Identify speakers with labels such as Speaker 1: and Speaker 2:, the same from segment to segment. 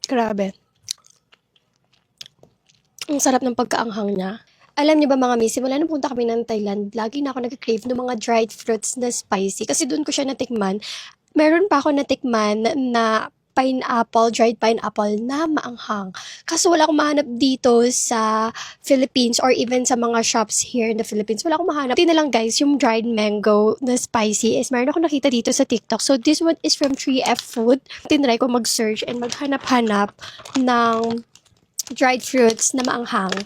Speaker 1: Grabe. Ang sarap ng pagkaanghang niya. Alam niyo ba mga miss, simula nung punta kami ng Thailand, lagi na ako nag-crave ng mga dried fruits na spicy. Kasi doon ko siya natikman. Meron pa ako natikman na dried pineapple na maanghang. Kaso wala akong mahanap dito sa Philippines or even sa mga shops here in the Philippines. Wala akong mahanap. Ito na lang guys, yung dried mango na spicy is meron ako nakita dito sa TikTok. So this one is from 3F Food. Tinry ko mag-search and maghanap-hanap ng dried fruits na maanghang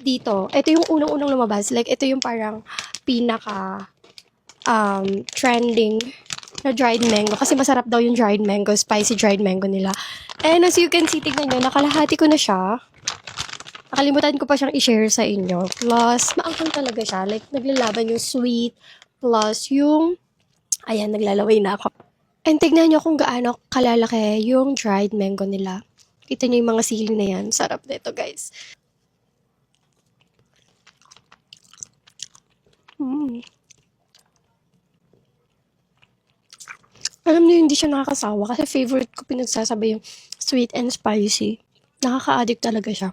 Speaker 1: dito. Ito yung unang-unang lumabas. Like, ito yung parang pinaka trending na dried mango. Kasi masarap daw yung dried mango, spicy dried mango nila. And as you can see, tignan nyo, nakalahati ko na siya. Nakalimutan ko pa siyang i-share sa inyo. Plus, maanghang talaga siya. Like, naglalaban yung sweet. Plus, yung, ayan, naglalaway na ako. And tignan nyo kung gaano kalalaki yung dried mango nila. Kita nyo yung mga sili na yan. Sarap nito, guys. Alam niyo, hindi siya nakakasawa kasi favorite ko pinagsasabay yung sweet and spicy. Nakaka-addict talaga siya.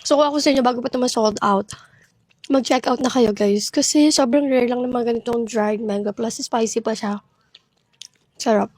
Speaker 1: So, kung ako sa inyo, bago pa ito ma-sold out, mag-check out na kayo, guys. Kasi sobrang rare lang ng mga ganitong dried mango plus spicy pa siya. Sarap.